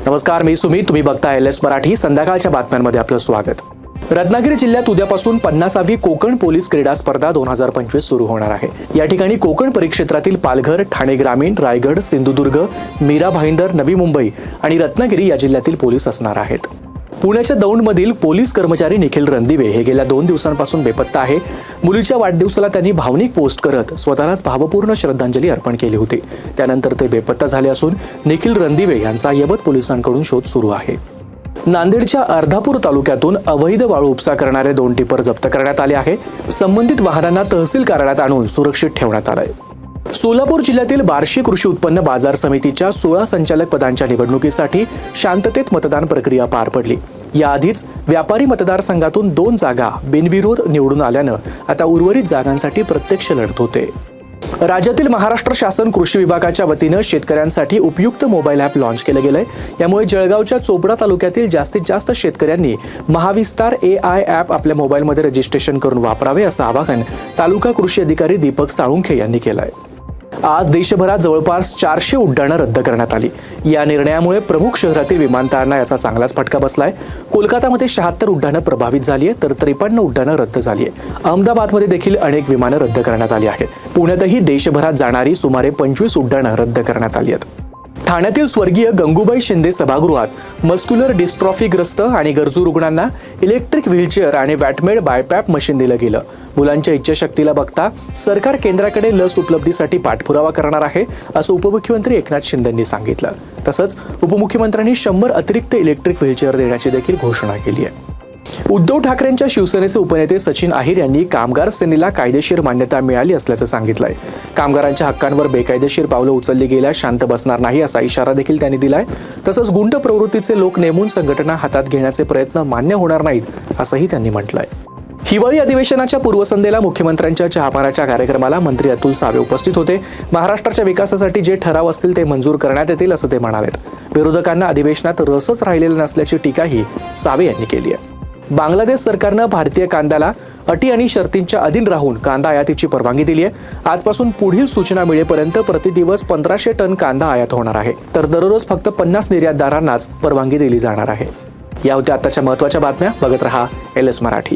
नमस्कार, मी सुमित. तुम्ही बघता LS मराठी. संध्याकाळच्या बातम्यांमध्ये आपलं स्वागत. रत्नागिरी जिल्ह्यात उद्यापासून 50वी कोकण पोलीस क्रीडा स्पर्धा 2025 सुरू होणार आहे. या ठिकाणी कोकण परिक्षेत्रातील पालघर, ठाणे ग्रामीण, रायगड, सिंधुदुर्ग, मीरा भाईंदर, नवी मुंबई आणि रत्नागिरी या जिल्ह्यातील पोलीस असणार आहेत. पुण्याच्या दौंडमधील पोलीस कर्मचारी निखिल रणदिवे हे गेल्या 2 दिवसांपासून बेपत्ता आहे. मुलीच्या वाढदिवसाला त्यांनी भावनिक पोस्ट करत स्वतःलाच भावपूर्ण श्रद्धांजली अर्पण केली होती. त्यानंतर ते बेपत्ता झाले असून निखिल रणदिवे यांचा यवत पोलिसांकडून शोध सुरू आहे. नांदेडच्या अर्धापूर तालुक्यातून अवैध वाळू उपसा करणारे 2 टिपर जप्त करण्यात आले आहे. संबंधित वाहनांना तहसील कार्यालयात आणून सुरक्षित ठेवण्यात आलंय. सोलापूर जिल्ह्यातील बार्शी कृषी उत्पन्न बाजार समितीच्या 16 संचालक पदांच्या निवडणुकीसाठी शांततेत मतदान प्रक्रिया पार पडली. याआधीच व्यापारी मतदारसंघातून 2 जागा बिनविरोध निवडून आल्यानं आता उर्वरित जागांसाठी प्रत्यक्ष लढत होते. राज्यातील महाराष्ट्र शासन कृषी विभागाच्या वतीनं शेतकऱ्यांसाठी उपयुक्त मोबाईल ॲप लॉन्च केलं गेलंय. यामुळे जळगावच्या चोपडा तालुक्यातील जास्तीत जास्त शेतकऱ्यांनी महाविस्तार AI ॲप आपल्या मोबाईलमध्ये रजिस्ट्रेशन करून वापरावे असं आवाहन तालुका कृषी अधिकारी दीपक साळुंखे यांनी केलंय. आज देशभरात जवळपास 400 उड्डाणं रद्द करण्यात आली. या निर्णयामुळे प्रमुख शहरातील विमानतळांना याचा चांगलाच फटका बसलाय. कोलकातामध्ये 76 उड्डाणं प्रभावित झाली आहे, तर 53 उड्डाणं रद्द झाली आहे. अहमदाबादमध्ये देखील अनेक विमानं रद्द करण्यात आली आहेत. पुण्यातही देशभरात जाणारी सुमारे 25 उड्डाणं रद्द करण्यात आली आहेत. ठाण्यातील स्वर्गीय गंगूबाई शिंदे सभागृहात मस्क्युलर डिस्ट्रॉफीग्रस्त आणि गरजू रुग्णांना इलेक्ट्रिक व्हीलचेअर आणि वॅटमेड बायपॅप मशीन दिलं गेलं. मुलांच्या इच्छाशक्तीला बघता सरकार केंद्राकडे लस उपलब्धीसाठी पाठपुरावा करणार आहे असं उपमुख्यमंत्री एकनाथ शिंदेंनी सांगितलं. तसंच उपमुख्यमंत्र्यांनी 100 अतिरिक्त इलेक्ट्रिक व्हीलचेअर देण्याची देखील घोषणा केली आहे. उद्धव ठाकरेंच्या शिवसेनेचे उपनेते सचिन अहिर यांनी कामगार सेनेला कायदेशीर मान्यता मिळाली असल्याचं सांगितलंय. कामगारांच्या हक्कांवर बेकायदेशीर पावलं उचलली गेल्यास शांत बसणार नाही असा इशारा देखील त्यांनी दिलाय. तसंच गुंड प्रवृत्तीचे लोक नेमून संघटना हातात घेण्याचे प्रयत्न मान्य होणार नाहीत असंही त्यांनी म्हटलंय. हिवाळी अधिवेशनाच्या पूर्वसंध्येला मुख्यमंत्र्यांच्या चहापानाच्या कार्यक्रमाला मंत्री अतुल सावे उपस्थित होते. महाराष्ट्राच्या विकासासाठी जे ठराव असतील ते मंजूर करण्यात येतील असं ते म्हणालेत. विरोधकांना अधिवेशनात रसच राहिलेला नसल्याची टीकाही सावे यांनी केली आहे. बांगलादेश सरकारनं भारतीय कांद्याला अटी आणि शर्तींच्या अधीन राहून कांदा आयातीची परवानगी दिली आहे. आजपासून पुढील सूचना मिळेपर्यंत प्रतिदिवस 1500 टन कांदा आयात होणार आहे, तर दररोज फक्त 50 निर्यातदारांनाच परवानगी दिली जाणार आहे. या होत्या आताच्या महत्त्वाच्या बातम्या. बघत रहा LS मराठी.